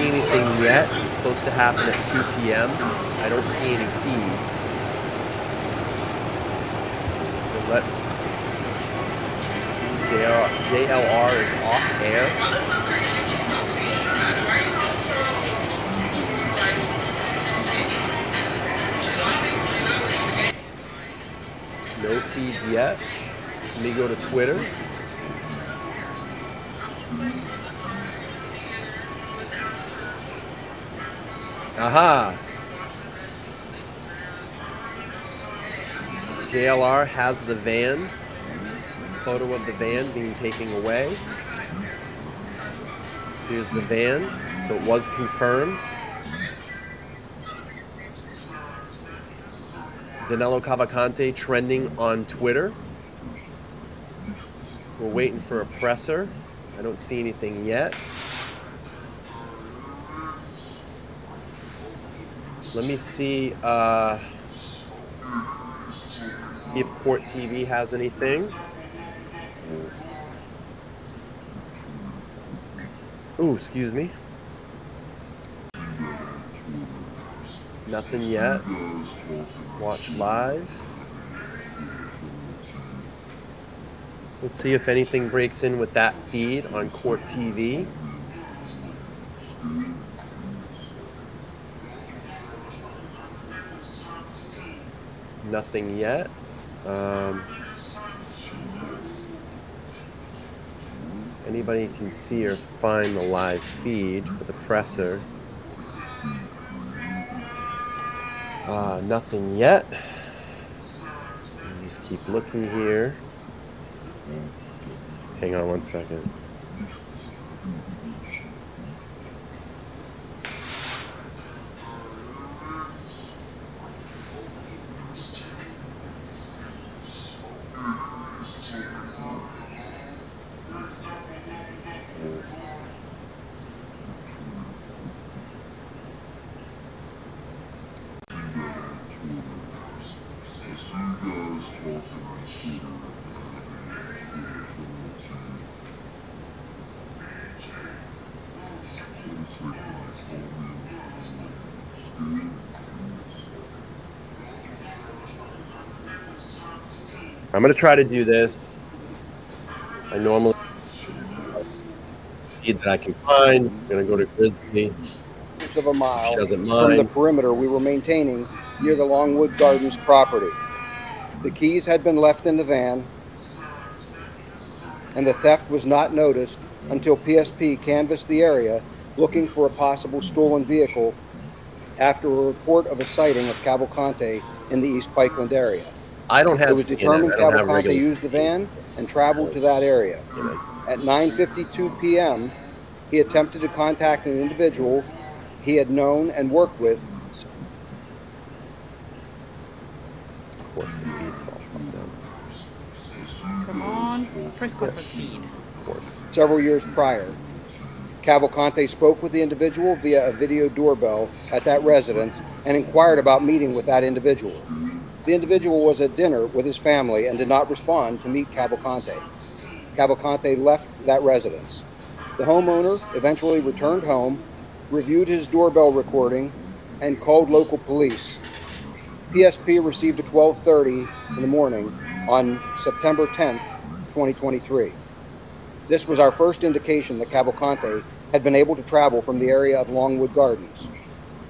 see anything yet. It's supposed to happen at 2 p.m. I don't see any feeds. So let's see. JLR is off air. No feeds yet. Let me go to Twitter. Aha! JLR has the van. Photo of the van being taken away. Here's the van. So it was confirmed. Danelo Cavalcante trending on Twitter. We're waiting for a presser. I don't see anything yet. Let me see if Court TV has anything. Ooh, excuse me. Nothing yet. Watch live. Let's see if anything breaks in with that feed on Court TV. Nothing yet. Anybody can see or find the live feed for the presser. Nothing yet. Just keep looking here. Hang on one second. I'm going to try to do this. I normally feed that I can find. I'm going to go to Grizzly. Of a mile she doesn't from mind. the perimeter we were maintaining near the Longwood Gardens property. The keys had been left in the van, and the theft was not noticed until PSP canvassed the area looking for a possible stolen vehicle after a report of a sighting of Cavalcante in the East Pikeland area. I don't have It was determined Cavalcante regular used the van and traveled to that area. At 9:52 p.m., he attempted to contact an individual he had known and worked with. Of course, the feed's all fucked up. Come on, press conference feed. Of course. Several years prior, Cavalcante spoke with the individual via a video doorbell at that residence and inquired about meeting with that individual. The individual was at dinner with his family and did not respond to meet Cavalcante. Cavalcante left that residence. The homeowner eventually returned home, reviewed his doorbell recording, and called local police. PSP received at 12:30 in the morning on September 10th, 2023. This was our first indication that Cavalcante had been able to travel from the area of Longwood Gardens.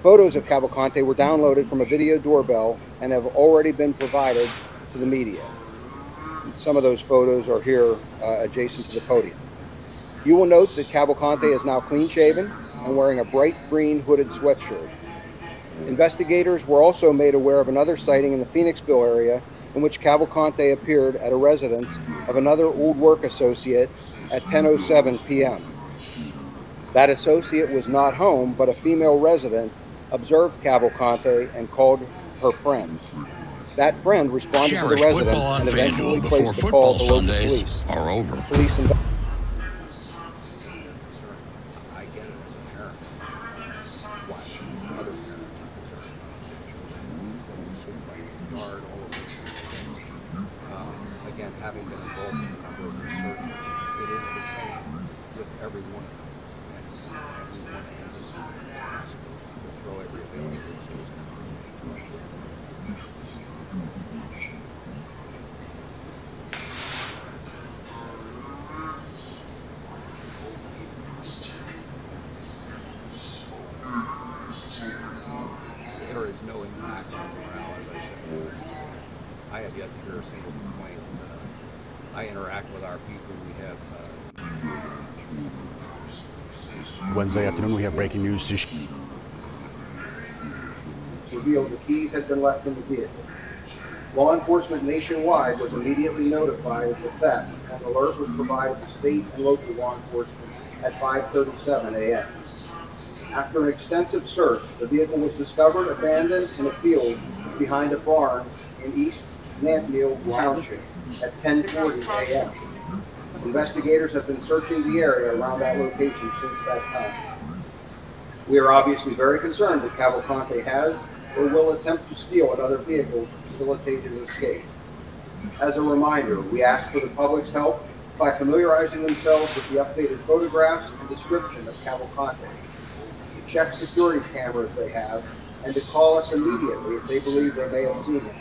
Photos of Cavalcante were downloaded from a video doorbell and have already been provided to the media. Some of those photos are here adjacent to the podium. You will note that Cavalcante is now clean-shaven and wearing a bright green hooded sweatshirt. Investigators were also made aware of another sighting in the Phoenixville area in which Cavalcante appeared at a residence of another old work associate at 10:07 p.m. That associate was not home, but a female resident observed Cavalcante and called her friend. That friend responded to the resident and eventually placed the call to local police. Are over. Police I get it as a parent. Why other parents are concerned about their children going swimming in the yard, all of those things. Again, having been involved in a number of researches, it is the same with every one of those. and we want to end this as quickly as possible. We'll throw every available resource at it. There is no impact on morale, as I said before. I have yet to hear a single complaint. I interact with our people. We have Wednesday afternoon, we have breaking news to revealed the keys had been left in the vehicle. Law enforcement nationwide was immediately notified of the theft, and an alert was provided to state and local law enforcement at 5:37 a.m. After an extensive search, the vehicle was discovered abandoned in a field behind a barn in East Nantmeal Township at 10:40 a.m. Investigators have been searching the area around that location since that time. We are obviously very concerned that Cavalcante has or will attempt to steal another vehicle to facilitate his escape. As a reminder, we ask for the public's help by familiarizing themselves with the updated photographs and description of Cavalcante, to check security cameras they have, and to call us immediately if they believe they may have seen him.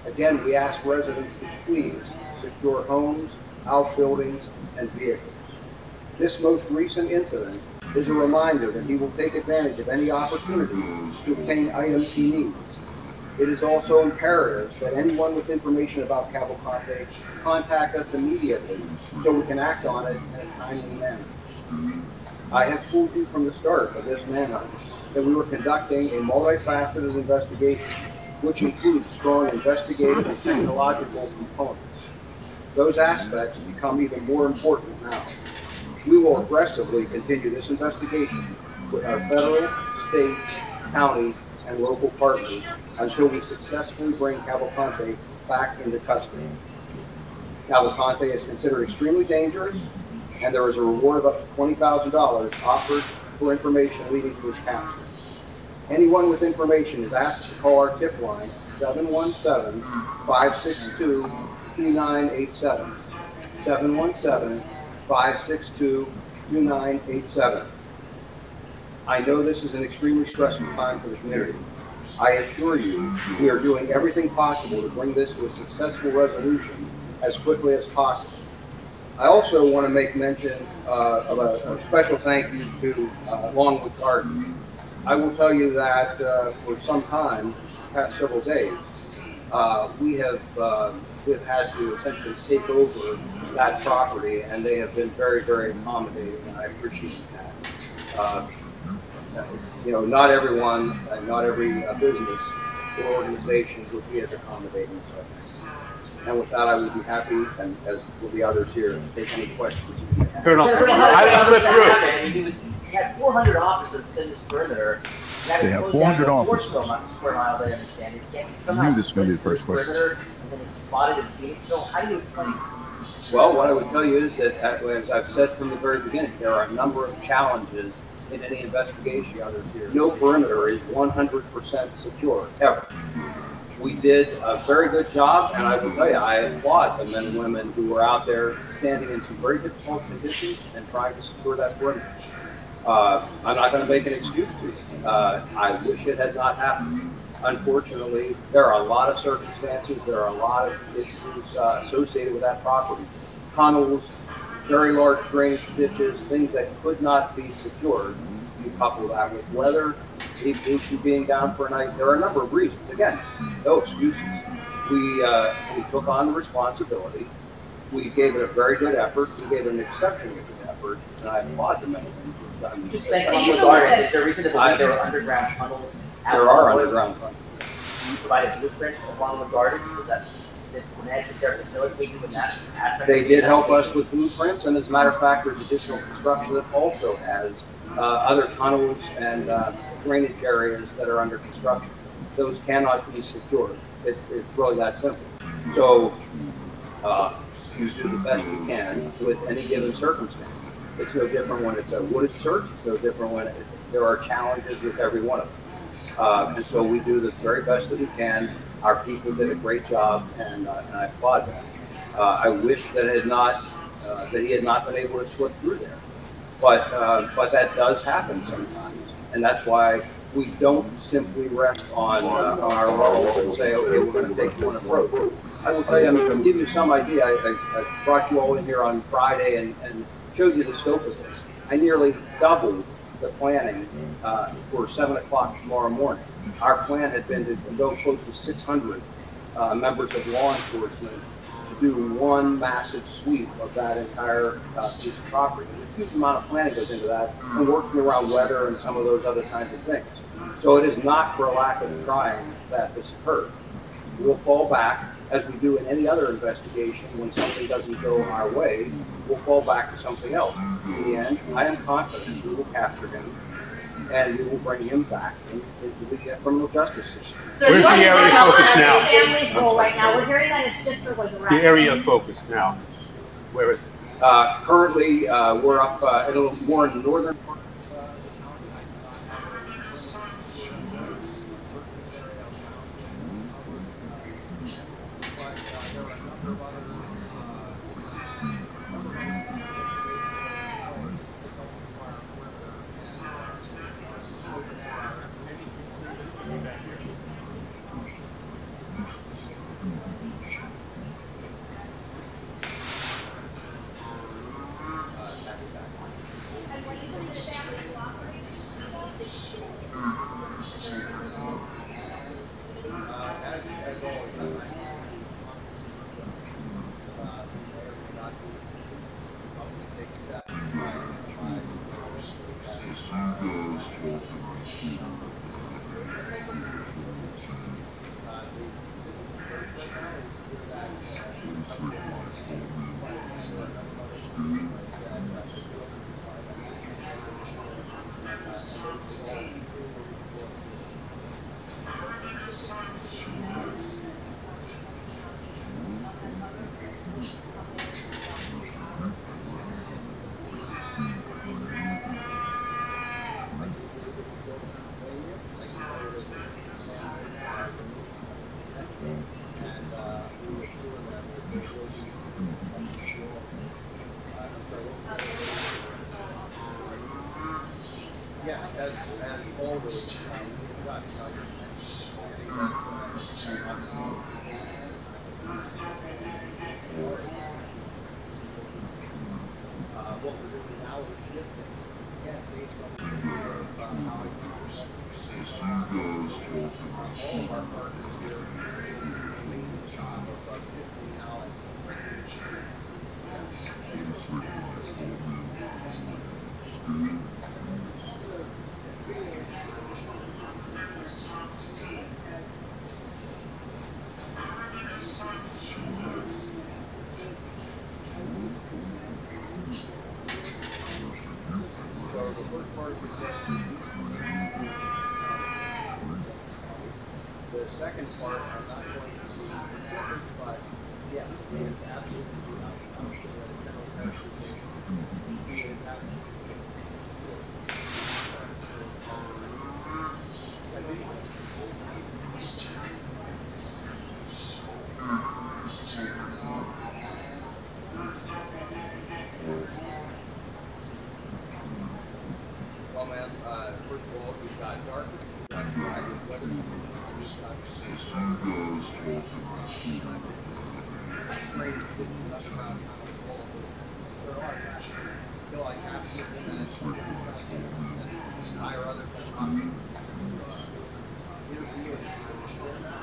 Again, we ask residents to please secure homes, outbuildings, and vehicles. This most recent incident is a reminder that he will take advantage of any opportunity to obtain items he needs. It is also imperative that anyone with information about Cavalcante contact us immediately so we can act on it in a timely manner. I have told you from the start of this manhunt that we were conducting a multifaceted investigation, which includes strong investigative and technological components. Those aspects become even more important now. We will aggressively continue this investigation with our federal, state, county, and local partners until we successfully bring Cavalcante back into custody. Cavalcante is considered extremely dangerous, and there is a reward of up to $20,000 offered for information leading to his capture. Anyone with information is asked to call our tip line at 717-562-2987. 717-562-2987. I know this is an extremely stressful time for the community. I assure you, we are doing everything possible to bring this to a successful resolution as quickly as possible. I also want to make mention of a special thank you to Longwood Gardens. I will tell you that for some time, past several days, we have had to essentially take over that property, and they have been very, very accommodating, and I appreciate that. Not everyone, not every business or organization would be as accommodating, so I think. And with that, I would be happy, and as will the others here, to take any questions you may have. Colonel, How did I slip through. I mean, he had 400 officers within this perimeter. They have 400 officers. Square miles, I understand it. Yet he somehow I knew this was going to be the first slips question. through perimeter, and then he's spotted in Phoenixville. How do you explain? Well, what I would tell you is that, as I've said from the very beginning, there are a number of challenges in any investigation. No perimeter is 100% secure, ever. We did a very good job, and I will tell you, I applaud the men and women who were out there standing in some very difficult conditions and trying to secure that perimeter. I'm not going to make an excuse to you. I wish it had not happened. Unfortunately, there are a lot of circumstances, there are a lot of issues associated with that property. Tunnels, very large drainage ditches, things that could not be secured. You couple that with weather, aviation being down for a night. There are a number of reasons. Again, no excuses. We took on the responsibility. We gave it a very good effort. We gave it an exceptionally good effort, and I applaud the men and women who've done Just think, Longwood Gardens, is there reason to believe there are underground tunnels? There are underground tunnels. You provided blueprints of Longwood Gardens. Was that they're facilitating with that aspect? They did help us with blueprints, and as a matter of fact, there's additional construction that also has other tunnels and drainage areas that are under construction. Those cannot be secured. It's really that simple. So you do the best you can with any given circumstance. It's no different when it's a wooded search. It's no different when there are challenges with every one of them. And so we do the very best that we can. Our people did a great job, and I applaud that. I wish that he had not been able to slip through there. but that does happen sometimes, and that's why we don't simply rest on our laurels and say, okay, we're going to take one approach. I will tell you, I mean, to give you some idea, I brought you all in here on Friday and showed you the scope of this. I nearly doubled the planning for 7 o'clock tomorrow morning. Our plan had been to go close to 600 members of law enforcement to do one massive sweep of that entire piece of property. There's a huge amount of planning goes into that, and working around weather and some of those other kinds of things. So it is not for a lack of trying that this occurred. We'll fall back, as we do in any other investigation. When something doesn't go our way, we'll fall back to something else. In the end, I am confident we will capture him, and we will bring him back into the criminal justice system. So Where's what the is area the focus now? family's role right now? We're hearing that his sister was The arrested. area of focus now. Where is it? Currently, we're up a little more in the northern part of the Yes, as always, we've got what we're doing now is shifting, again, based on how I all of our partners here do an amazing job of shifting now. So the first part of the second part, I'm not going to be specific, but yes, it is absolutely not the general characterization. He is Well, ma'am, first of all, we've got darkness, we've got private weather conditions, we've got training conditions up around town, all of those. There are factors. Until I capture them and hire others that are interview and I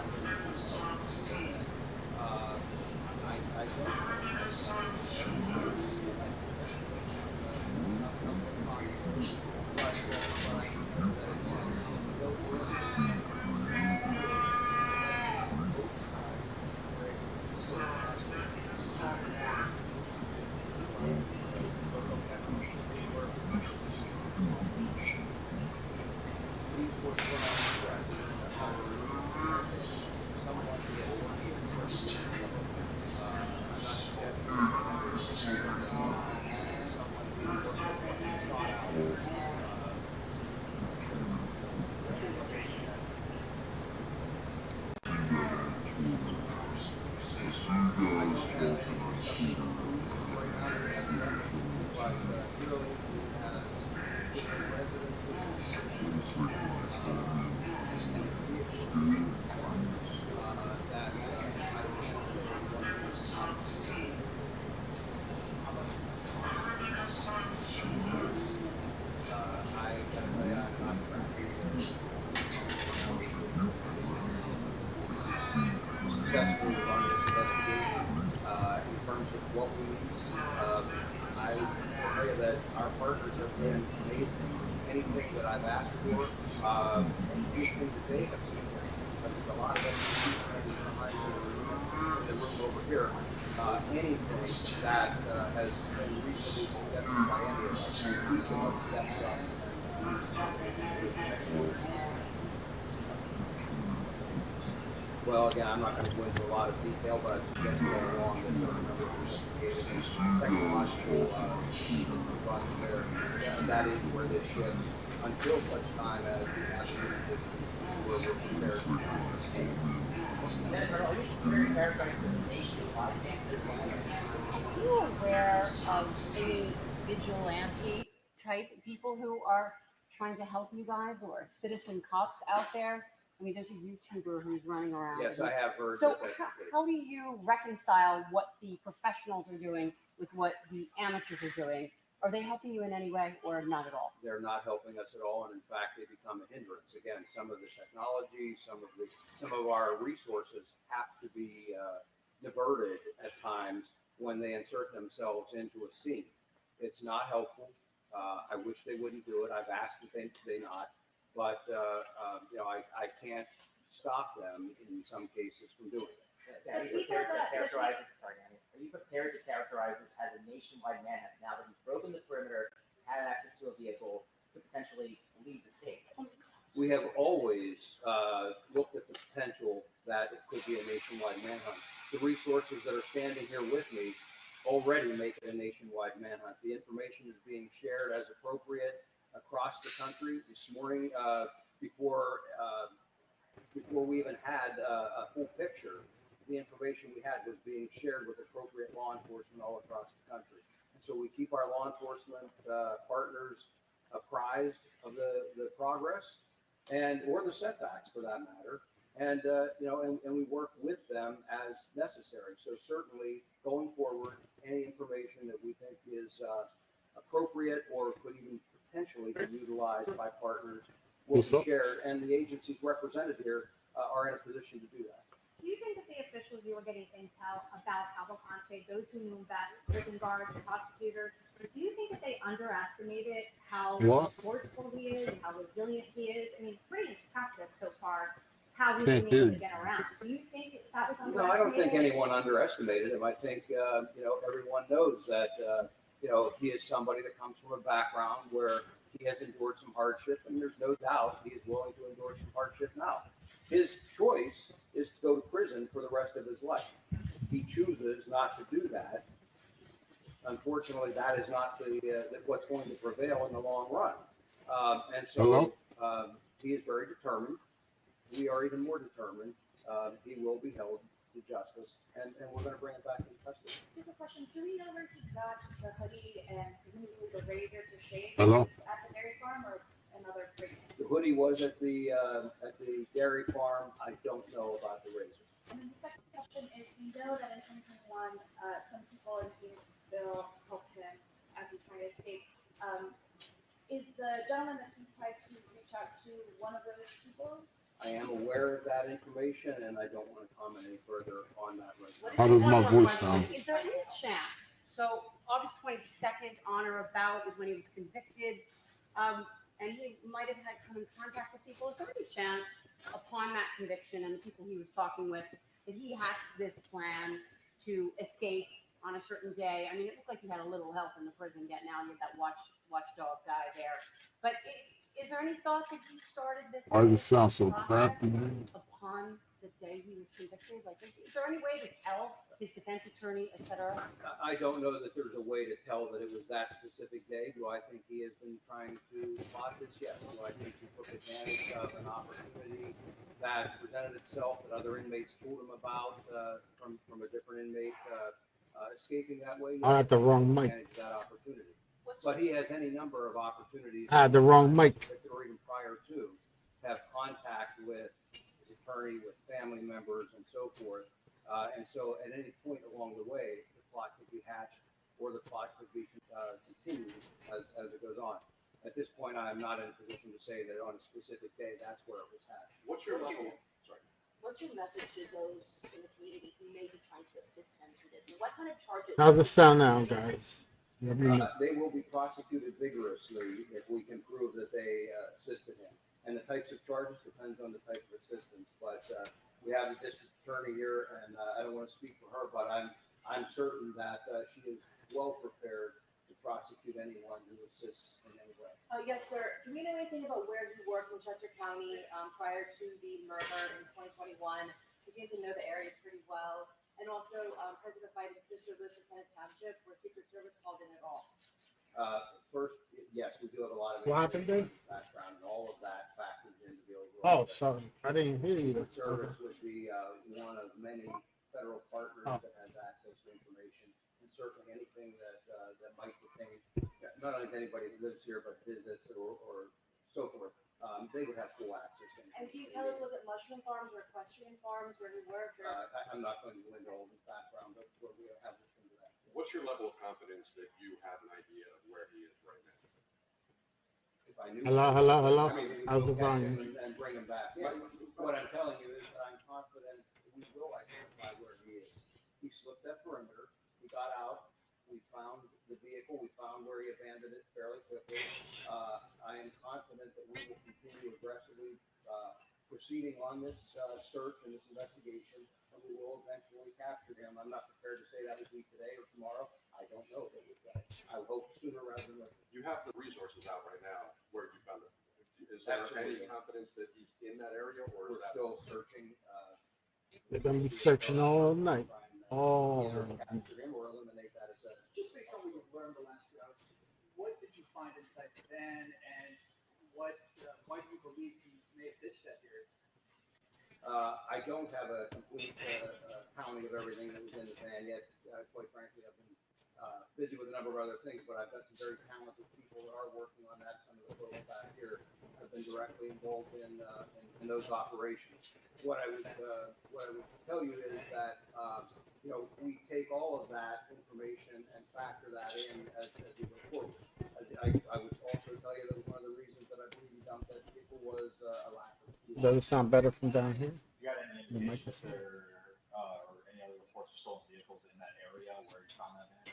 don't what we need. I tell you that our partners have been amazing. Anything that I've asked for, and anything that they have suggested. There's a lot of expertise standing behind me in the room over here. Anything that has been reasonably suggested by any of us, each of us steps up and well, again, I'm not going to go into a lot of detail, but I've suggested all along that there are a number of investigative and technological issues that we've brought to bear. That is where this shifts until such time as we have a new issue where we're prepared to shine. Jennifer, are you very characterized as a nationwide gangster? Are you aware of any vigilante type people who are trying to help you guys, or citizen cops out there? I mean, there's a YouTuber who's running around. Yes, I have heard. So how do you reconcile what the professionals are doing with what the amateurs are doing? Are they helping you in any way or not at all? They're not helping us at all, and in fact, they become a hindrance. Again, some of the technology, some of our resources have to be diverted at times when they insert themselves into a scene. It's not helpful. I wish they wouldn't do it. I've asked that they not, but I can't stop them in some cases from doing it. Are you prepared to characterize this? Sorry, Annie. Are you prepared to characterize this as a nationwide manhunt now that you've broken the perimeter, had access to a vehicle, could potentially leave the state? We have always looked at the potential that it could be a nationwide manhunt. The resources that are standing here with me already make it a nationwide manhunt. The information is being shared as appropriate across the country. This morning, before we even had a full picture, the information we had was being shared with appropriate law enforcement all across the country. And so we keep our law enforcement partners apprised of the progress or the setbacks for that matter. And we work with them as necessary. So certainly going forward, any information that we think is appropriate or could even potentially be utilized by partners will be shared, and the agencies represented here are in a position to do that. Do you think that the officials you were getting intel about Cavalcante, those who knew best, prison guards, prosecutors, do you think that they underestimated how resourceful he is, how resilient he is? I mean, pretty impressive so far how he's been able to get around. Do you think that was underestimated? No, I don't think anyone underestimated him. I think everyone knows that he is somebody that comes from a background where he has endured some hardship, and there's no doubt he is willing to endure some hardship now. His choice is to go to prison for the rest of his life. He chooses not to do that. Unfortunately, that is not what's going to prevail in the long run. And so he is very determined. We are even more determined. He will be held to justice, and we're going to bring him back into custody. Two quick questions. Do we know where he got the hoodie and presumably the razor to shave? Hello? At the dairy farm or another treatment? The hoodie was at the dairy farm. I don't know about the razor. And then the second question is, we know that in 2021, some people in Phoenixville helped him as he tried to escape. Is the gentleman that he tried to reach out to one of those people? I am aware of that information, and I don't want to comment any further on that right now. How does my voice sound? Is there any chance? So August 22nd, on or about, is when he was convicted, and he might have had come in contact with people. Is there any chance, upon that conviction and the people he was talking with, that he had this plan to escape on a certain day? I mean, it looked like he had a little help in the prison getting out. He had that watchdog guy there. But is there any thought that he started this? Why does it sound so crappy? Upon the day he was convicted, like, is there any way to tell his defense attorney, et cetera? I don't know that there's a way to tell that it was that specific day. Do I think he has been trying to plot this? Yes. Do I think he took advantage of an opportunity that presented itself that other inmates told him about from a different inmate escaping that way? Yes. I had the wrong mic. That opportunity. But he has any number of opportunities. I had the wrong mic. Or even prior to have contact with his attorney, with family members, and so forth. And so, at any point along the way, the plot could be hatched, or the plot could be continued as it goes on. At this point, I am not in a position to say that on a specific day that's where it was hatched. What's your level? Sorry. What's your message to those in the community who may be trying to assist him in this? And what kind of charges? How's it sound now, guys? They will be prosecuted vigorously if we can prove that they assisted him. And the types of charges depends on the type of assistance. But we have the district attorney here, and I don't want to speak for her, but I'm certain that she is well prepared to prosecute anyone who assists in any way. Yes, sir. Do we know anything about where he worked in Chester County prior to the murder in 2021? He seems to know the area pretty well. And also, President Biden's sister lives in Kennett Township, where Secret Service called in at all. First, yes, we do have a lot of What happened there? background, and all of that factors into the overall. Oh, sorry. I didn't hear you. Secret Service would be one of many federal partners that has access to information, and certainly anything that that might pertain not only to anybody who lives here, but visits or so forth. They would have full access. And can you tell us, was it mushroom farms or equestrian farms where he worked? Or? I'm not going to go into all the background, but we have looked into that. What's your level of confidence that you have an idea of where he is right now? If I knew Hello. I mean, How's the look at him volume? and bring him back. What I'm telling you is that I'm confident we will identify where he is. He slipped that perimeter. He got out. We found the vehicle. We found where he abandoned it fairly quickly. I am confident that we will continue aggressively proceeding on this search and this investigation, and we will eventually capture him. I'm not prepared to say that would be today or tomorrow. I don't know. I hope sooner rather than later. You have the resources out right now where you found it. Is there any confidence that he's in that area, or we're still searching? They're gonna be searching all night. Oh. Capture him or eliminate that as a. Just based on what you've learned the last few hours, what did you find inside the van, and why do you believe he may have ditched that here? I don't have a complete counting of everything that was in the van yet. Quite frankly, I've been busy with a number of other things, but I've got some very talented people that are working on that. Some of the folks back here have been directly involved in those operations. What I would tell you is that we take all of that information and factor that in as we go forward. I would also tell you that one of the reasons that I believe he dumped that vehicle was a lack of fuel. Does it sound better from down here? You got any indications or any other reports of stolen vehicles in that area where you found that van?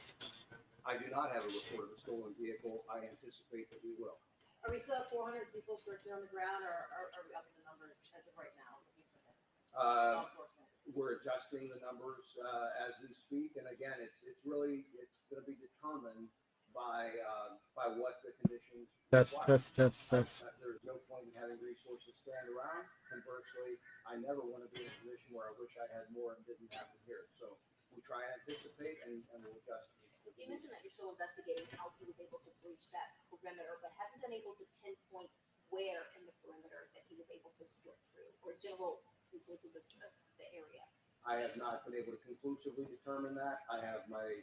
I do not have a report of a stolen vehicle. I anticipate that we will. Are we still at 400 people searching on the ground, or are we up in the numbers as of right now? We're adjusting the numbers as we speak, and again, it's going to be determined by what the conditions. Test. There's no point in having resources stand around. Conversely, I never want to be in a position where I wish I had more and didn't have it here. So we try and anticipate and we'll adjust. You mentioned that you're still investigating how he was able to breach that perimeter, but have you been able to pinpoint where in the perimeter that he was able to slip through, or general consensus of the area? I have not been able to conclusively determine that. I have my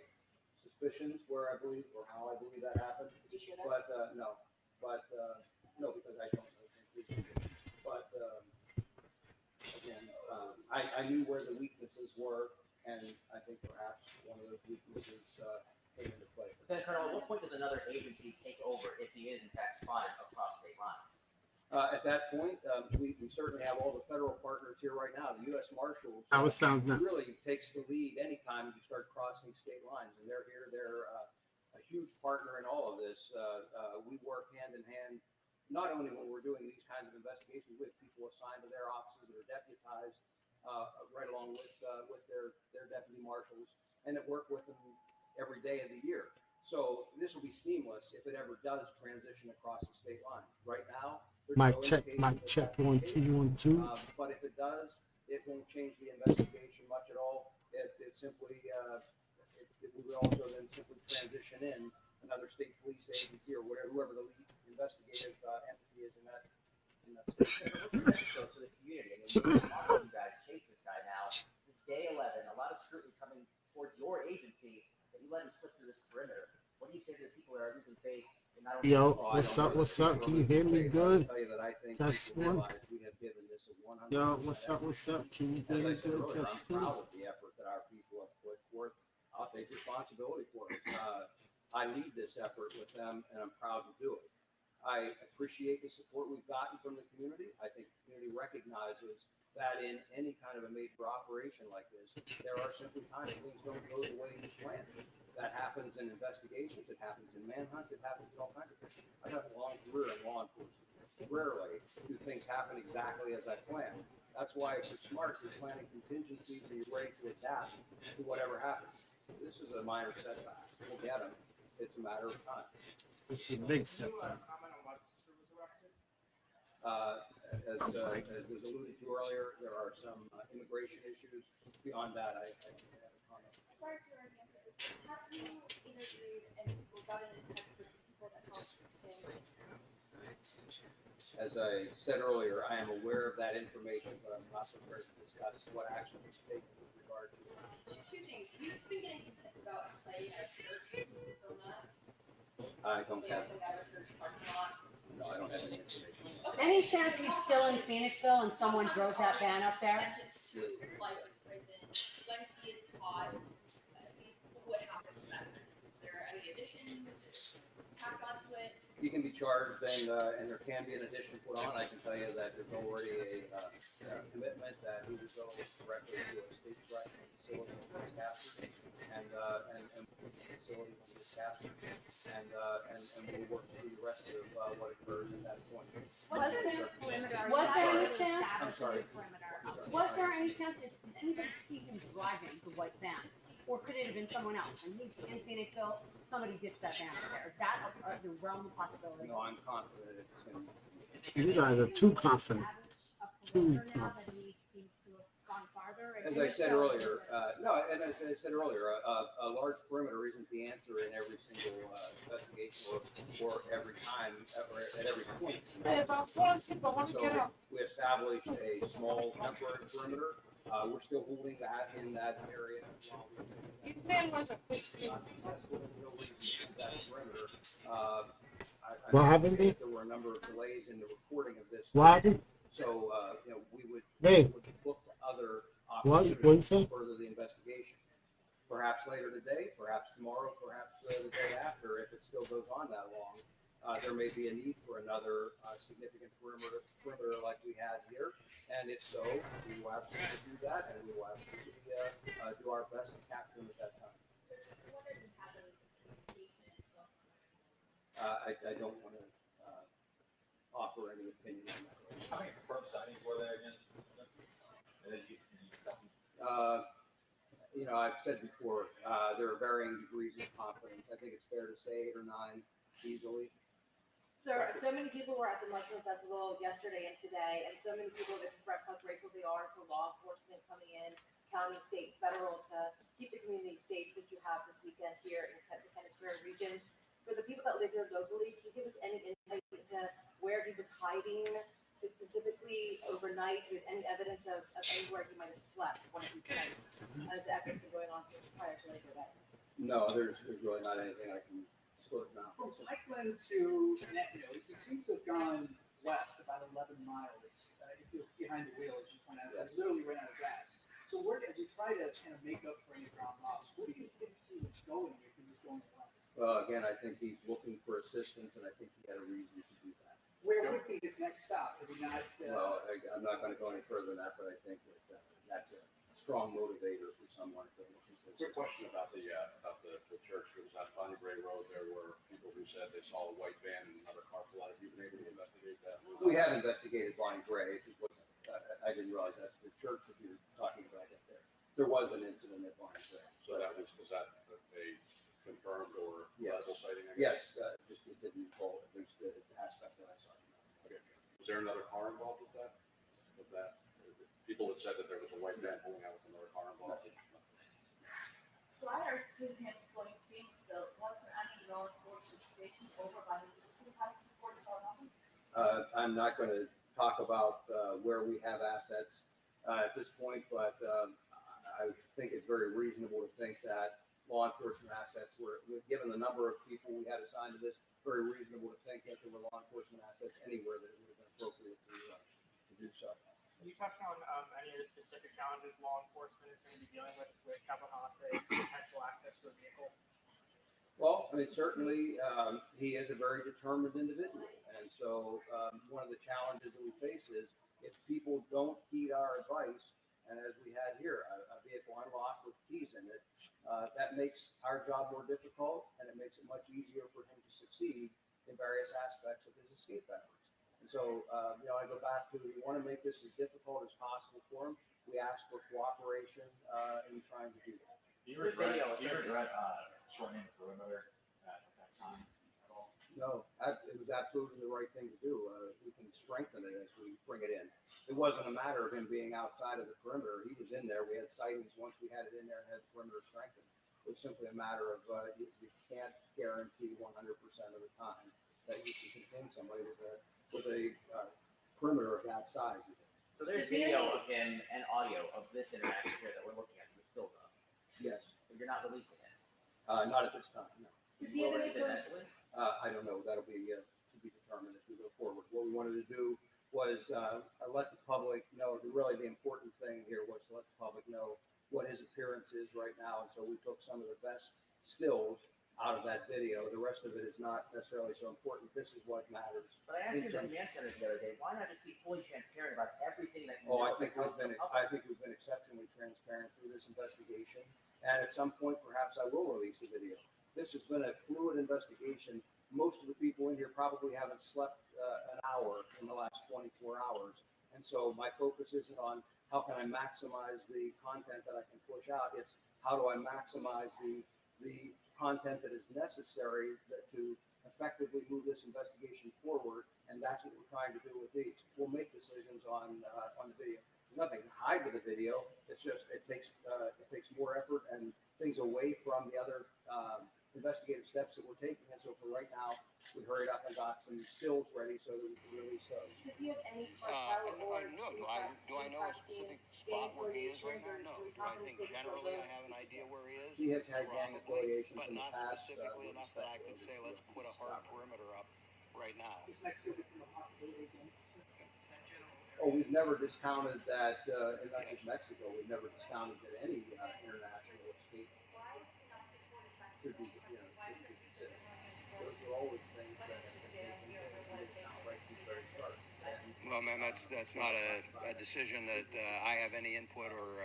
suspicions where I believe or how I believe that happened. Did you share that? But no, because I don't know conclusively. But again, I knew where the weaknesses were, and I think perhaps one of those weaknesses came into play. Lieutenant Colonel, at what point does another agency take over if he is in fact spotted across state lines? At that point, we certainly have all the federal partners here right now. The U.S. Marshals really takes the lead anytime you start crossing state lines, and they're here. They're a huge partner in all of this. We work hand in hand, not only when we're doing these kinds of investigations. We have people assigned to their offices that are deputized right along with their deputy marshals, and that work with them every day of the year. So this will be seamless if it ever does transition across the state line. Right now, Mic check, 1 2 1 2. But if it does, it won't change the investigation much at all. It simply it will also then simply transition in another state police agency or whoever the lead investigative entity is in that state. So to the community, I mean, we're talking you guys chase this guy now. It's day 11. A lot of scrutiny coming towards your agency, and you let him slip through this perimeter. What do you say to the people that are losing faith? Yo, what's up? Can you hear me good? Test 1. Yo, what's up? Can you hear me good? Test 2. I'm proud of the effort that our people have put forth. I'll take responsibility for it. I lead this effort with them, and I'm proud to do it. I appreciate the support we've gotten from the community. I think the community recognizes that in any kind of a major operation like this, there are simply times things don't go the way you plan. That happens in investigations, it happens in manhunts, it happens in all kinds of things. I've had a long career in law enforcement. Rarely do things happen exactly as I planned. That's why if you're smart, you're planning contingencies and you're ready to adapt to whatever happens. This is a minor setback. We'll get them. It's a matter of time. This is a big setback. As was alluded to earlier, there are some immigration issues. Beyond that, I can't have a comment. Sorry to answer this. Have you interviewed and gotten in touch with people that helped him? As I said earlier, I am aware of that information, but I'm not prepared to discuss what action was taken with regard to it. Two things. You've been getting some tips about citing at church. Still not? I don't have, At a church parking lot. no, I don't have any information. Any chance he's still in Phoenixville and someone drove that van up there? Sentenced to life in prison. When he is caught, what happens next? Is there any addition tacked onto it? He can be charged and there can be an addition put on. I can tell you that there's already a commitment that he would go directly to a state correctional facility when he's captured and facility when he's captured and we'll work through the rest of what occurs at that point. Was there any chance? I'm sorry. Was there any chance did anybody see him driving the white van? Or could it have been someone else? And he's in Phoenixville, somebody ditched that van up there. Is that the realm of possibility? No, I'm confident it's going to be. You guys are too confident. Too confident. As I said earlier, a large perimeter isn't the answer in every single investigation or every time or at every point. So we established a small temporary perimeter. We're still holding that in that area. Not successful until we keep that perimeter. What happened? There were a number of delays in the reporting of this. What happened? So we would look to other What opportunities you say? to further the investigation. Perhaps later today, perhaps tomorrow, perhaps the day after, if it still goes on that long, there may be a need for another significant perimeter like we had here. And if so, we will absolutely do that, and we will absolutely do our best to capture them at that time. I don't want to offer any opinion on that. How many confirmed sightings were there again? I've said before, there are varying degrees of confidence. I think it's fair to say 8 or 9 easily. Sir, so many people were at the Mushroom Festival yesterday and today, and so many people have expressed how grateful they are to law enforcement coming in, county, state, federal, to keep the community safe that you have this weekend here in the Phoenixville region. For the people that live here locally, can you give us any insight into where he was hiding, specifically overnight, with any evidence of anywhere he might have slept one of these nights, as the efforts been going on since prior to Labor Day? No, there's really not anything I can disclose now. From Lakeland to Netville, it seems to have gone west about 11 miles. If you're behind the wheel, as you point out, so you literally ran out of gas. So as you try to kind of make up for any ground loss, where do you think he was going if he was going west? Well, again, I think he's looking for assistance, and I think he had a reason to do that. Where would be his next stop? If he not, Well, I'm not going to go any further than that, but I think that that's a strong motivator for someone if they're looking for Quick assistance. question about the church. It was on Bonnie Gray Road. There were people who said they saw a white van and another car pull out. Have you been able to investigate that? We have investigated Bonnie Gray. It just wasn't, I didn't realize that's the church that you're talking about up there. There was an incident at Bonnie Gray. So that was that a confirmed or Yes. level sighting? I Yes, guess? just it didn't fall, at least the aspect that I saw. Okay. Was there another car involved with that? People had said that there was a white van pulling out with another car involved. Prior to him going to Phoenixville, was there any law enforcement station over by his sister's house before this all happened? I'm not going to talk about where we have assets at this point, but I think it's very reasonable to think that law enforcement assets were, given the number of people we had assigned to this, very reasonable to think that there were law enforcement assets anywhere that it would have been appropriate to do so. Can you touch on any of the specific challenges law enforcement is going to be dealing with Cavalcante's potential access to a vehicle? Well, I mean, certainly he is a very determined individual. And so one of the challenges that we face is if people don't heed our advice, and as we had here, a vehicle unlocked with keys in it, that makes our job more difficult, and it makes it much easier for him to succeed in various aspects of his escape efforts. And so, I go back to, we want to make this as difficult as possible for him. We ask for cooperation in trying to do that. Do you regret shortening the perimeter at that time at all? No, it was absolutely the right thing to do. We can strengthen it as we bring it in. It wasn't a matter of him being outside of the perimeter. He was in there. We had sightings once we had it in there and had the perimeter strengthened. It was simply a matter of you can't guarantee 100% of the time that you can contain somebody with a perimeter of that size. So there's video of him and audio of this interaction here that we're looking at, the stills of. Yes. But you're not releasing it. Not at this time, no. Does he have any eventually? I don't know. That'll be to be determined as we go forward. What we wanted to do was let the public know. Really, the important thing here was to let the public know what his appearance is right now. And so we took some of the best stills out of that video. The rest of it is not necessarily so important. This is what matters. But I asked you in the command center the other day, why not just be fully transparent about everything that you Oh, know I think we've been exceptionally transparent through this investigation. And at some point, perhaps I will release the video. This has been a fluid investigation. Most of the people in here probably haven't slept an hour in the last 24 hours. And so my focus isn't on how can I maximize the content that I can push out. It's how do I maximize the content that is necessary to effectively move this investigation forward. And that's what we're trying to do with these. We'll make decisions on the video. Nothing to hide with the video. It's just it takes more effort and things away from the other investigative steps that we're taking. And so for right now, we hurried up and got some stills ready so that we can release those. Does he have any cartel or no. Do I know a specific spot where he is right now? No. Do I think generally I have an idea where he is? He has had gang affiliations in the past. But not specifically enough that I could say let's put a hard perimeter up right now. Is Mexico become a possibility again? Oh, we've never discounted that, and not just Mexico, we've never discounted that any international escape should be considered. Those are always things that have been taken into account right from the very start. Well, man, that's not a decision that I have any input or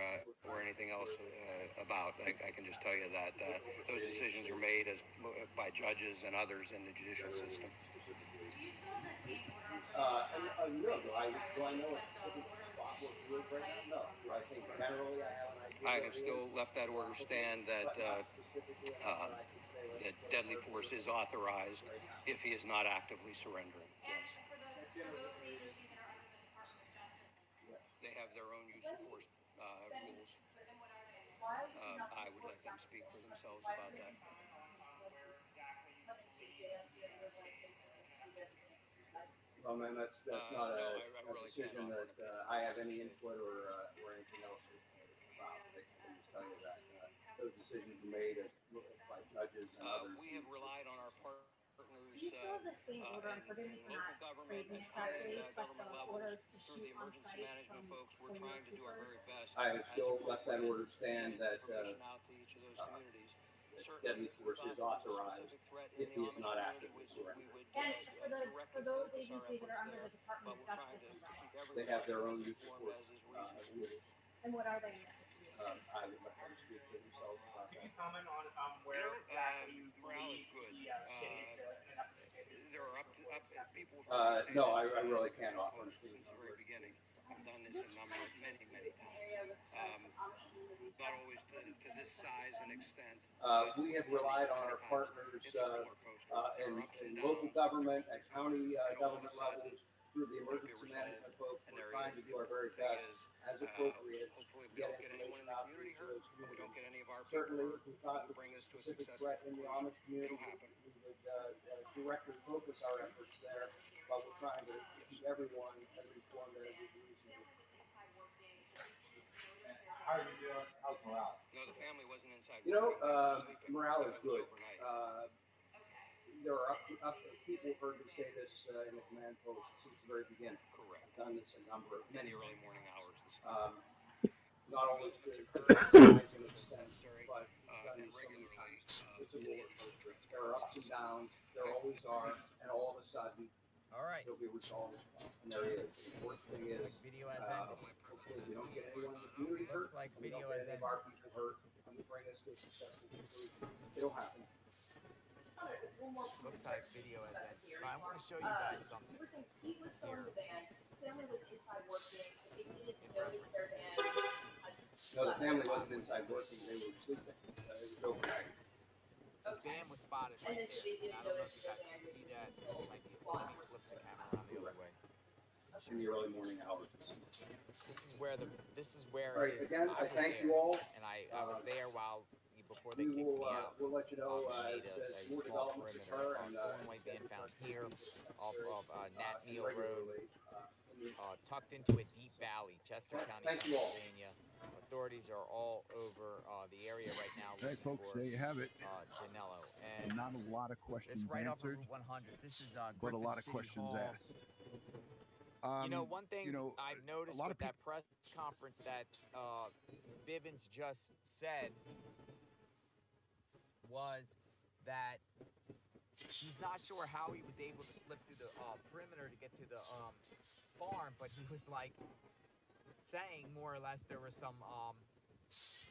anything else about. I can just tell you that those decisions are made by judges and others in the judicial system. No. Do I know a specific spot where he is right now? No. Do I think generally I have an idea? I have still left that order stand that that deadly force is authorized if he is not actively surrendering. Yes. They have their own use of force rules. I would let them speak for themselves about that. Well, man, that's not a decision that I have any input or anything else about. I can just tell you that those decisions are made by judges and others. We have relied on our partners. Do you still have the same order? I'm forgetting if not phrasing it correctly, but the order to shoot on site from We're trying to do our very best. I have still left that order stand that deadly force is authorized if he is not actively surrendering. And for those agencies that are under the Department of Justice umbrella. They have their own use of force rules. And what are they? I would let them speak for themselves about Can that. you comment on where exactly you morale is believe good. There are up people. No, I really can't offer since the very beginning. I've done this many times. Not always to this size and extent. We have relied on our partners in local government and county government levels through the emergency management folks. We're trying to do our very best as appropriate. Hopefully we don't get anyone in the community hurt. We don't get any of our certainly if we thought there was a specific threat in the Amish community, we would directly focus our efforts there. But we're trying to keep everyone as informed as we reasonable. How are you doing? How's morale? No, the family wasn't inside. Morale is good. There are people have heard me say this in the command post since the very beginning. Correct. I've done this a number of many early morning hours. Not always to an extent, but done this so many times. It's a roller coaster. There are ups and downs. There always are, and all of a sudden, All right. It'll be resolved. And there it is. The worst thing is, Video has ended. hopefully we don't get anyone in the community hurt. Looks like and we don't video get has any of ended. our people hurt, and we bring us to a successful conclusion. It'll happen. Looks like video has ended. But I want to show you guys something. He was still in the van. His family was inside working. They needed to notice their van. No, the family wasn't inside working. They were sleeping. It was overnight. This van was spotted right there. And I don't know if you guys can see that. Might be, let me flip the camera around the other way. In the early morning hours. This is where All right, his, again, I was thank there, you all. and I was there before they We kicked will, me out. we'll let you know Made as a more small developments perimeter. occur. And Stolen white van found here off of Nat Neal Road, regularly. tucked into a deep valley, Chester County, Thank you all. Pennsylvania. Authorities are all over the area right now Hey, looking folks, for there you have it. Danelo. And Not a lot of questions this right off of answered, Route 100. This is but a Griffith lot of City questions Hall. asked. You know, one thing I've noticed lot with of that press conference that Bivens just said was that he's not sure how he was able to slip through the perimeter to get to the farm, but he was like saying more or less there were some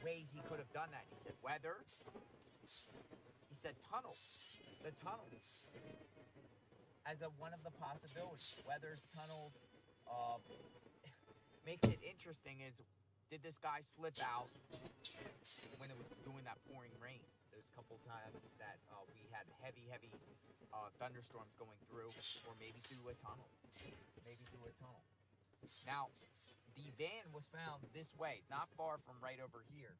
ways he could have done that. He said weather. He said tunnels. The tunnels as one of the possibilities. Weathers, tunnels. Makes it interesting is, did this guy slip out when it was doing that pouring rain? There's a couple times that we had heavy thunderstorms going through, or maybe through a tunnel. Now, the van was found this way, not far from right over here.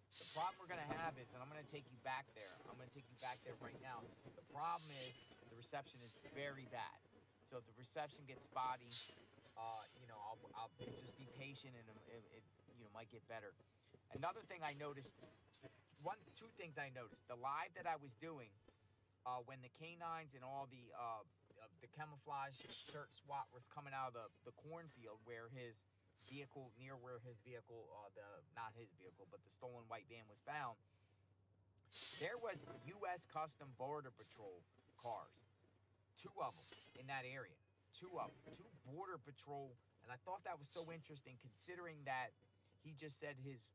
The problem we're going to have is, and I'm going to take you back there. I'm going to take you back there right now. The problem is the reception is very bad. So if the reception gets spotty, I'll just be patient, and it might get better. Another thing I noticed, two things I noticed. The live that I was doing when the canines and all the camouflage shirt SWAT was coming out of the cornfield where his vehicle, not his vehicle, but the stolen white van was found, there was U.S. Custom Border Patrol cars, 2 of them in that area, 2 of them, 2 Border Patrol, and I thought that was so interesting considering that he just said his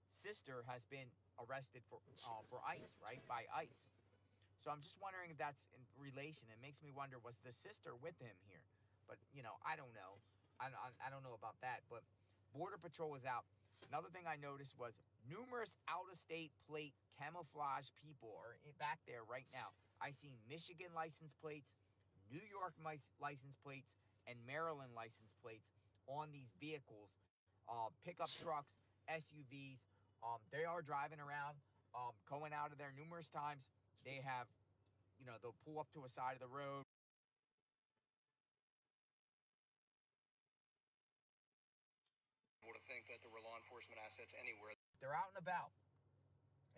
sister has been arrested for ICE, right, by ICE. So I'm just wondering if that's in relation. It makes me wonder, was the sister with him here? But, I don't know. I don't know about that, but Border Patrol was out. Another thing I noticed was numerous out-of-state plate camouflage people are back there right now. I seen Michigan license plates, New York license plates, and Maryland license plates on these vehicles, pickup trucks, SUVs. They are driving around, going out of there numerous times. They have, they'll pull up to a side of the road. Would have think that there were law enforcement assets anywhere. They're out and about,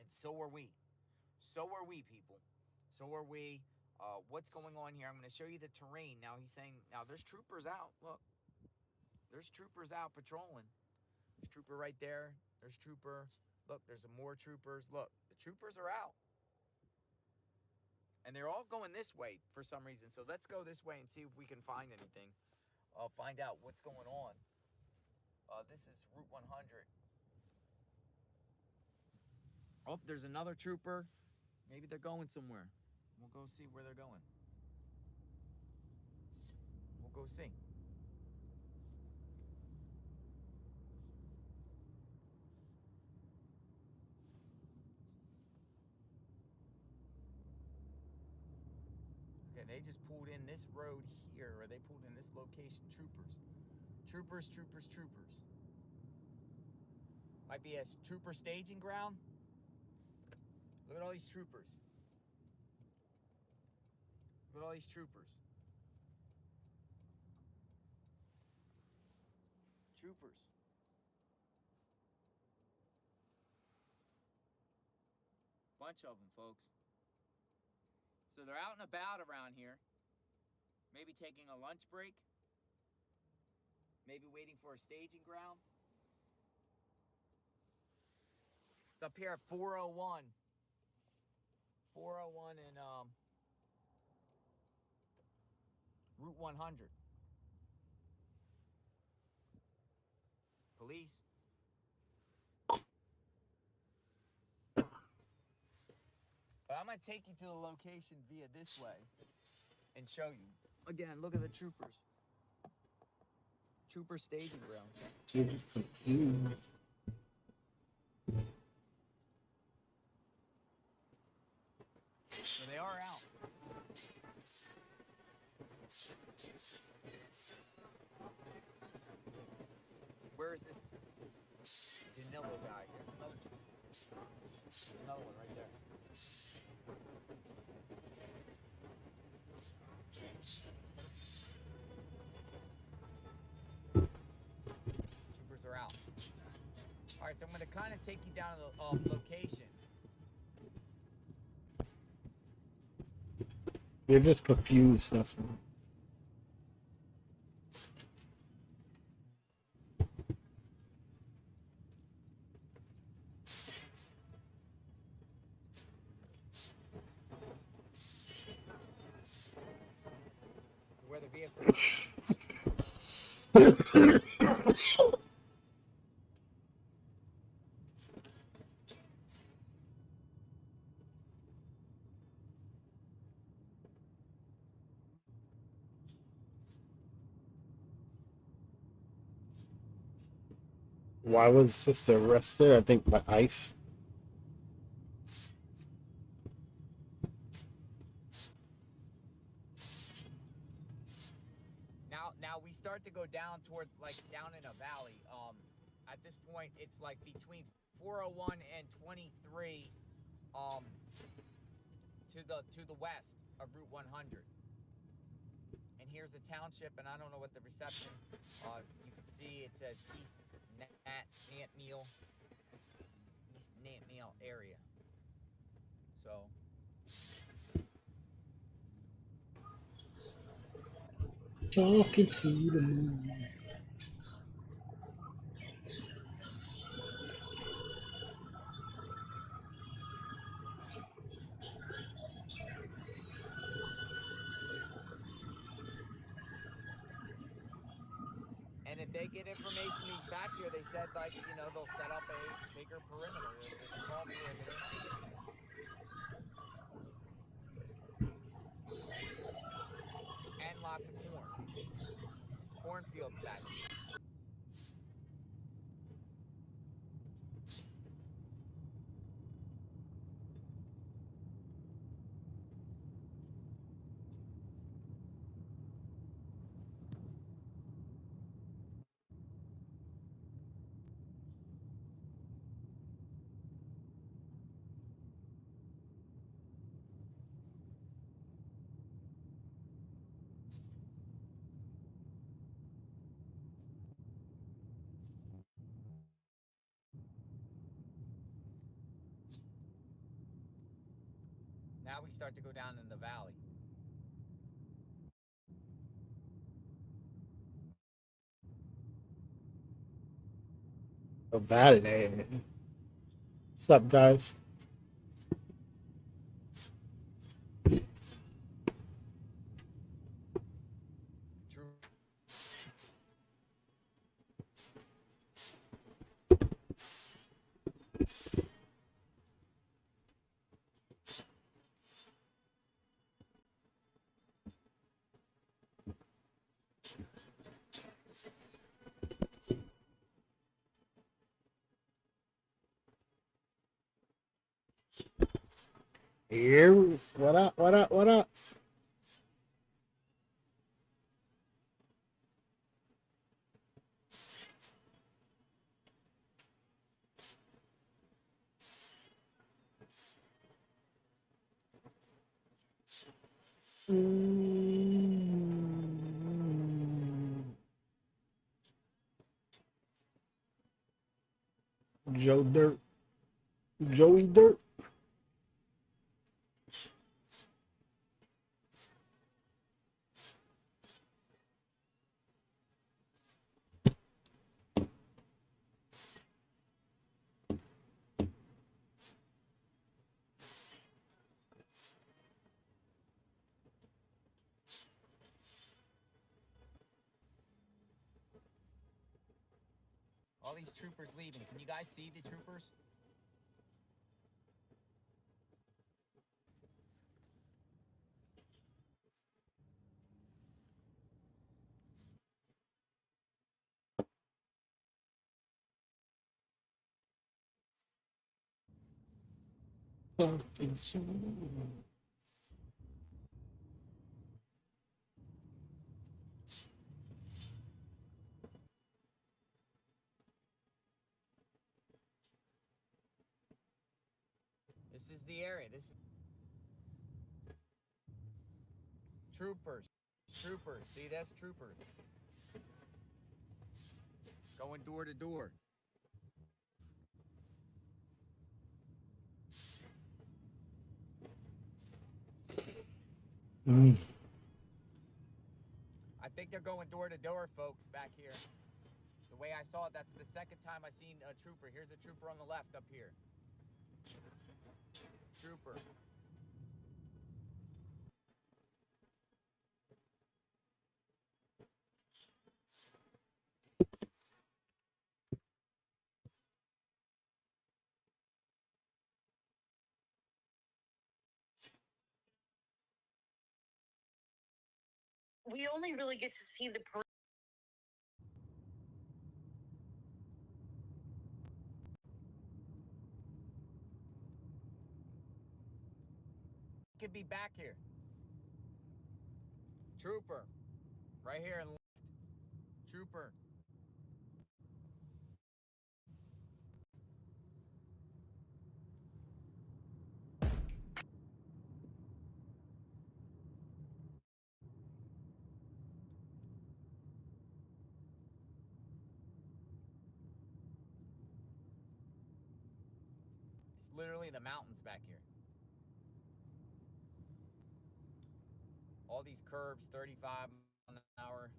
and so are we. So are we, people. So are we. What's going on here? I'm going to show you the terrain. Now he's saying, now there's troopers out. Look, there's troopers out patrolling. There's trooper right there. There's trooper. Look, there's more troopers. Look, the troopers are out. And they're all going this way for some reason. So let's go this way and see if we can find anything. Find out what's going on. This is Route 100. Oh, there's another trooper. Maybe they're going somewhere. We'll go see where they're going. We'll go see. Okay, they just pulled in this road here, or they pulled in this location. Troopers. Might be a trooper staging ground. Look at all these troopers. Look at all these troopers. Bunch of them, folks. So they're out and about around here. Maybe taking a lunch break. Maybe waiting for a staging ground. It's up here at 401. 401 and Route 100. Police. But I'm going to take you to the location via this way and show you. Again, look at the troopers. Trooper staging ground. You're just confused. So they are out. Where is this Danilo guy? There's another trooper. There's another one right there. Troopers are out. All right, so I'm going to kind of take you down to the location. You're just confused, that's why. Where the vehicle Why was this arrested? I think by ICE. Now we start to go down towards, like, down in a valley. At this point, it's like between 401 and 23, to the west of Route 100. And here's the township, and I don't know what the reception. You can see it says East Nantmeal area. So. Talking to the moon. And if they get information he's back here, they said, like, you know, they'll set up a bigger perimeter. It's a small perimeter. And lots of corn. Cornfields back here. Now we start to go down in the valley. A valley. What's up, guys? Here, what up, what up, what up? Joe Dirt. Joey Dirt. All these troopers leaving. Can you guys see the troopers? This is the area. This is troopers. Troopers. See, that's troopers. Going door to door. I think they're going door to door, folks, back here. The way I saw it, that's the second time I seen a trooper. Here's a trooper on the left up here. Trooper. We only really get to see the Could be back here. Trooper. Right here and left. Trooper. It's literally the mountains back here. All these curbs, 35 an hour.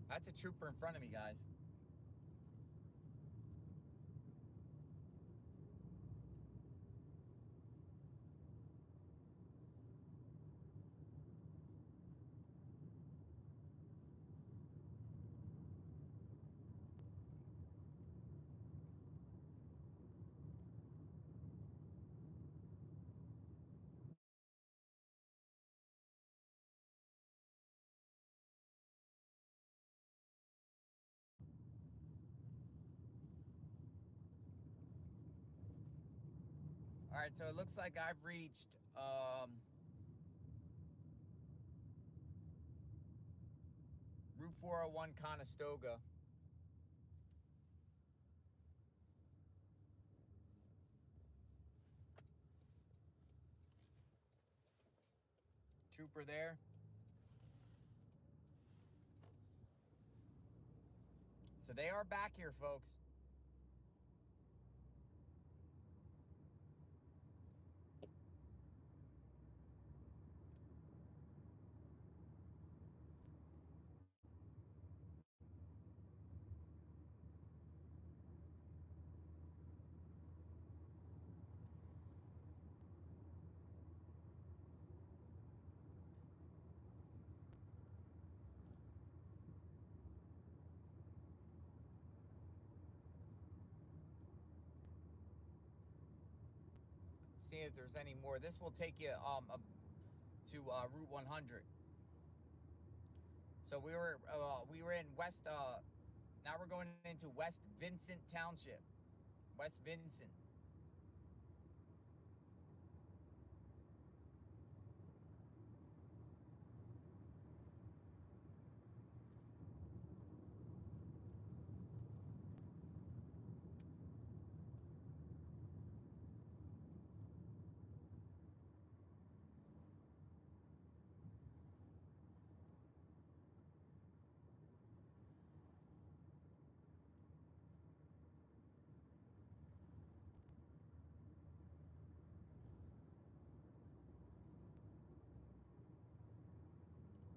That's a trooper in front of me, guys. All right, so it looks like I've reached Route 401 Conestoga. Trooper there. So they are back here, folks. See if there's any more. This will take you to Route 100. So we were in West. Now we're going into West Vincent Township. West Vincent.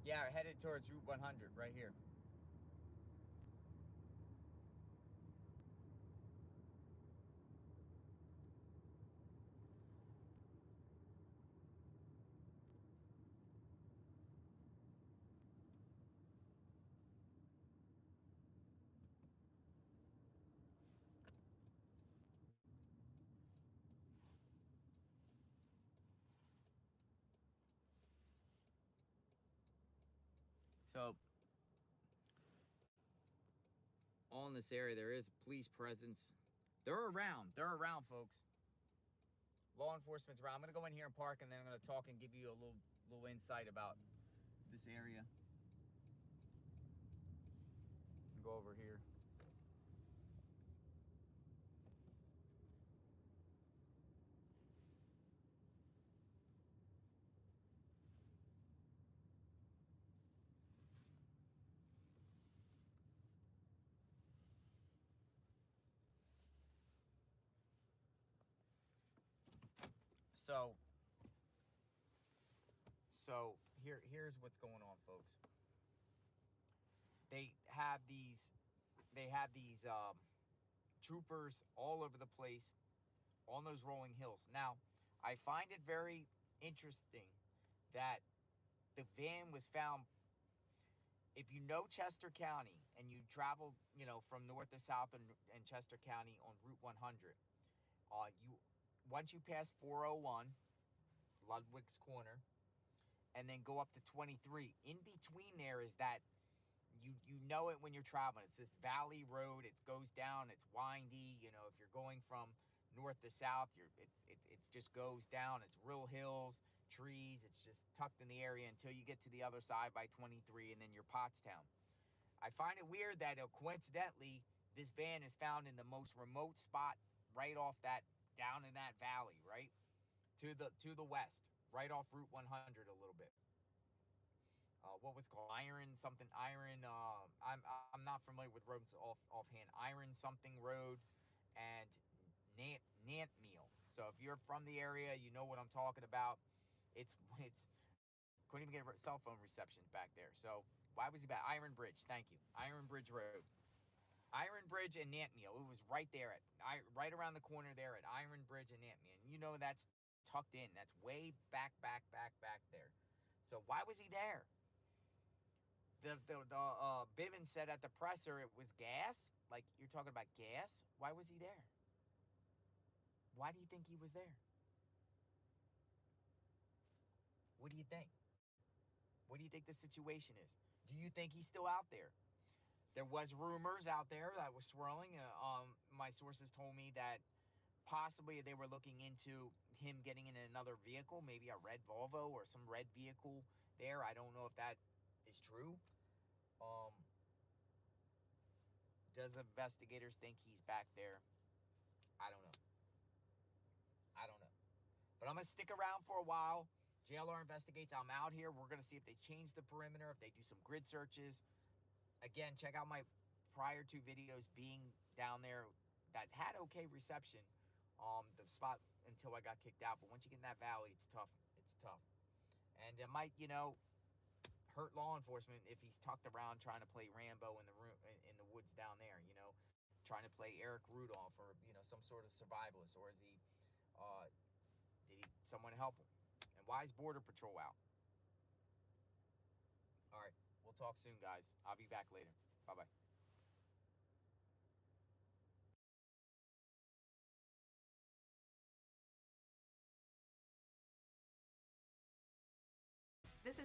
Yeah, headed towards Route 100 right here. So, all in this area, there is police presence. They're around, folks. Law enforcement's around. I'm gonna go in here and park, and then I'm gonna talk and give you a little insight about this area. Go over here. So here's what's going on, folks. They have these troopers all over the place on those rolling hills. Now, I find it very interesting that the van was found. If you know Chester County and you travel, from north to south in Chester County on Route 100, once you pass 401, Ludwig's Corner, and then go up to 23, in between there is that you know it when you're traveling. It's this valley road. It goes down. It's windy. If you're going from north to south, it just goes down. It's real hills, trees. It's just tucked in the area until you get to the other side by 23, and then you're Pottstown. I find it weird that coincidentally this van is found in the most remote spot, right off that, down in that valley, right to the west, right off Route 100 a little bit. What was it called? Iron. I'm not familiar with roads offhand. Iron something road, and Nantmeal. So if you're from the area, you know what I'm talking about. It's couldn't even get cell phone reception back there. So why was he back? Iron Bridge. Thank you. Iron Bridge Road. Iron Bridge and Nantmeal. It was right there right around the corner there at Iron Bridge and Nantmeal. And that's tucked in. That's way back there. So why was he there? The Bivens said at the presser it was gas. Like, you're talking about gas? Why was he there? Why do you think he was there? What do you think? What do you think the situation is? Do you think he's still out there? There was rumors out there that was swirling. My sources told me that possibly they were looking into him getting in another vehicle, maybe a red Volvo or some red vehicle there. I don't know if that is true. Does investigators think he's back there? I don't know. But I'm going to stick around for a while. JLR investigates. I'm out here. We're going to see if they change the perimeter, if they do some grid searches. Again, check out my prior two videos being down there that had okay reception. The spot until I got kicked out. But once you get in that valley, it's tough. And it might, hurt law enforcement if he's tucked around trying to play Rambo in the woods down there, trying to play Eric Rudolph or, some sort of survivalist. Or is he, did someone help him? And why is Border Patrol out? All right. We'll talk soon, guys. I'll be back later. Bye-bye.